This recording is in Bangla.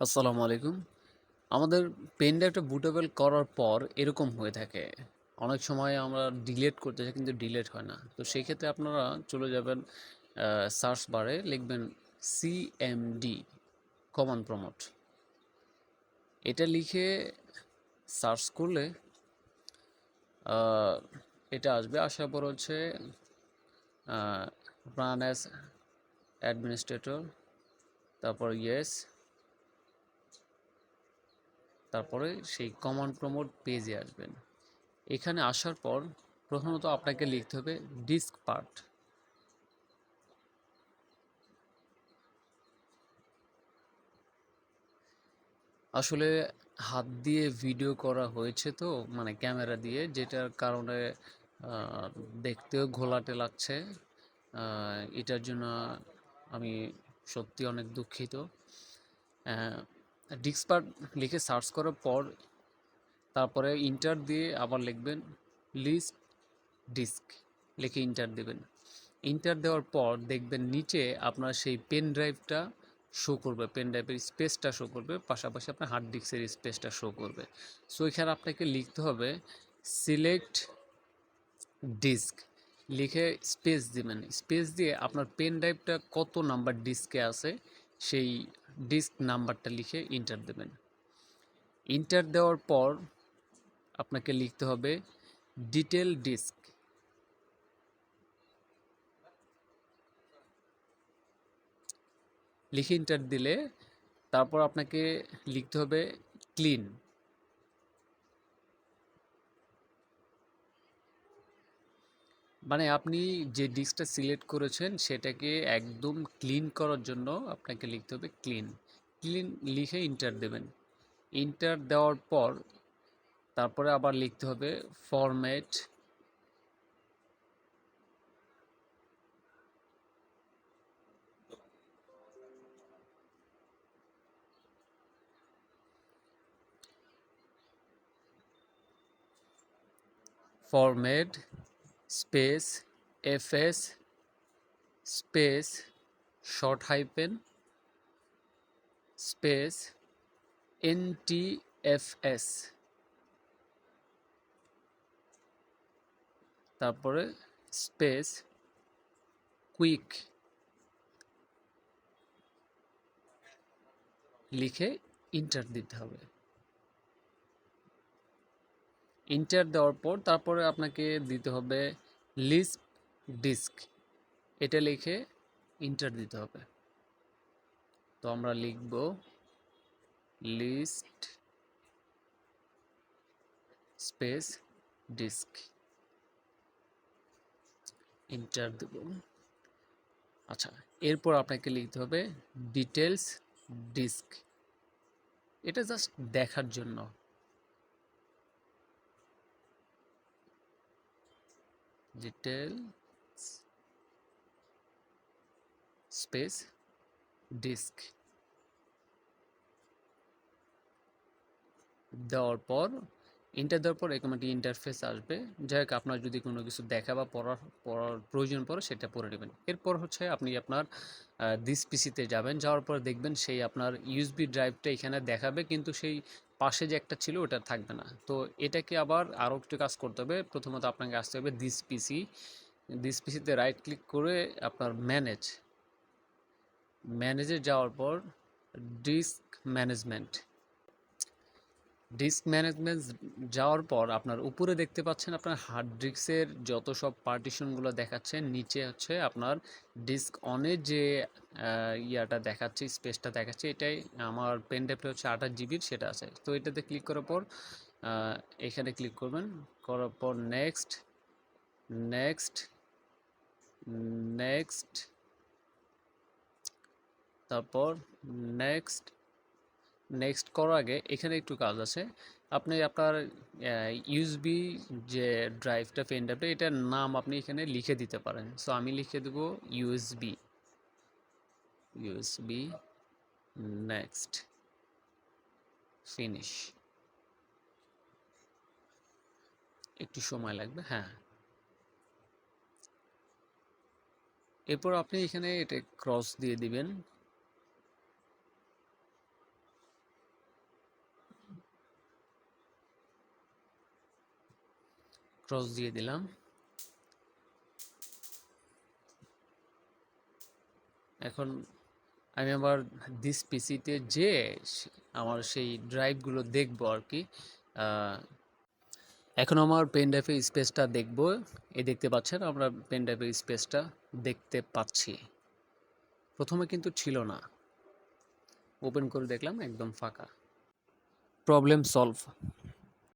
আসসালামু আলাইকুম। আমাদের পেন ড্রাইভটা বুটেবল করার পর এরকম হয়ে থাকে। অনেক সময় আমরা ডিলিট করতে চাই কিন্তু ডিলিট হয় না। তো সেই ক্ষেত্রে আপনারা চলে যাবেন সার্চ বারে লিখবেন সিএমডি কমান্ড প্রমোট। এটা লিখে সার্চ করলে আহ, এটা আসবে। আসার পর হচ্ছে রান অ্যাজ অ্যাডমিনিস্ট্রেটর, তারপর ইয়েস, তারপরে সেই কমান্ড প্রমোট পেজে আসবেন। এখানে আসার পর প্রথমত আপনাকে লিখতে হবে ডিস্ক পার্ট। আসলে হাত দিয়ে ভিডিও করা হয়েছে তো, মানে ক্যামেরা দিয়ে, যেটার কারণে দেখতেও ঘোলাটে লাগছে। এটার জন্য আমি সত্যি অনেক দুঃখিত। ডিস্ক পার্ট লিখে সার্চ করার পর তারপরে ইন্টার দিয়ে আবার লিখবেন লিস্ট ডিস্ক, লিখে ইন্টার দেবেন। ইন্টার দেওয়ার পর দেখবেন নিচে আপনার সেই পেন ড্রাইভটা শো করবে, পেন ড্রাইভের স্পেসটা শো করবে, পাশাপাশি আপনার হার্ড ডিস্কের স্পেসটা শো করবে। সো এখানে আপনাকে লিখতে হবে সিলেক্ট ডিস্ক, লিখে স্পেস দিবেন। স্পেস দিয়ে আপনার পেন ড্রাইভটা কত নাম্বার ডিস্কে আছে সেই ডিস্ক নাম্বারটা লিখে ইন্টার দেবেন। ইন্টার দেওয়ার পর আপনাকে লিখতে হবে ডিটেল ডিস্ক, লিখে ইন্টার দিলে তারপর আপনাকে লিখতে হবে ক্লিন। মানে আপনি যে ডিস্কটা সিলেক্ট করেছেন সেটাকে একদম ক্লিন করার জন্য আপনাকে লিখতে হবে ক্লিন। ক্লিন লিখে ইন্টার দেবেন। ইন্টার দেওয়ার পর তারপরে আবার লিখতে হবে format, format space FS space short hyphen space NTFS, তারপরে স্পেস কুইক লিখে ইন্টার দিতে হবে। ইন্টার দেওয়ার পর তারপরে আপনাকে দিতে হবে লিস্ট ডিস্ক, এটা লিখে ইন্টার দিতে হবে। তো আমরা লিখব লিস্ট স্পেস ডিস্ক, ইন্টার দেব। আচ্ছা, এরপর আপনাকে লিখতে হবে ডিটেলস ডিস্ক, এটা জাস্ট দেখার জন্য। ডিটেলস স্পেস ডিস্ক দেওয়ার পর ইন্টার দেওয়ার পর এরকম একটি ইন্টারফেস আসবে। যাই হোক, আপনার যদি কোনো কিছু দেখা বা পড়ার প্রয়োজন পড়ে সেটা পড়ে নেবেন। এরপর হচ্ছে আপনি আপনার দিস পিসিতে যাবেন, যাওয়ার পর দেখবেন সেই আপনার ইউএসবি ড্রাইভটা এখানে দেখাবে, কিন্তু সেই পাশে যে একটা ছিল ওটা থাকবে না। তো এটাকে আবার আরও একটু কাজ করতে হবে। প্রথমত আপনাকে আসতে হবে দিস পিসি, দিস পিসিতে রাইট ক্লিক করে আপনার ম্যানেজে যাওয়ার পর ডিস্ক ম্যানেজমেন্ট, ডিস্ক ম্যানেজমেন্ট যাওয়ার পর আপনার উপরে দেখতে পাচ্ছেন আপনার হার্ড ডিস্কের যত সব পার্টিশনগুলো দেখাচ্ছে, নিচে হচ্ছে আপনার ডিস্ক অনের যে ইয়াটা দেখাচ্ছে, স্পেসটা দেখাচ্ছে, এটাই আমার পেন ড্রাইভটা হচ্ছে 28 জিবির, সেটা আছে। তো এটাতে ক্লিক করার পর এখানে ক্লিক করবেন, করার পর নেক্সট নেক্সট নেক্সট, তারপর নেক্সট। নেক্সট করার আগে এখানে একটু কাজ আছে। আপনি আপনার ইউএসবি যে ড্রাইভটা, পেন ড্রাইভটা, এটার নাম আপনি এখানে লিখে দিতে পারেন। সো আমি লিখে দেব ইউএসবি, ইউএসবি নেক্সট, ফিনিশ। একটু সময় লাগবে, হ্যাঁ। এরপর আপনি এখানে এটা ক্রস দিয়ে দিবেন। ক্রস দিয়ে দিলাম। এখন আমি আমার দিস পিসিতে যে আমার সেই ড্রাইভগুলো দেখবো আর কি। এখন আমার পেন ড্রাইভের স্পেসটা দেখবো। এই দেখতে পাচ্ছেন, আমরা পেন ড্রাইভের স্পেসটা দেখতে পাচ্ছি। প্রথমে কিন্তু ছিল না, ওপেন করে দেখলাম একদম ফাঁকা। Problem solve.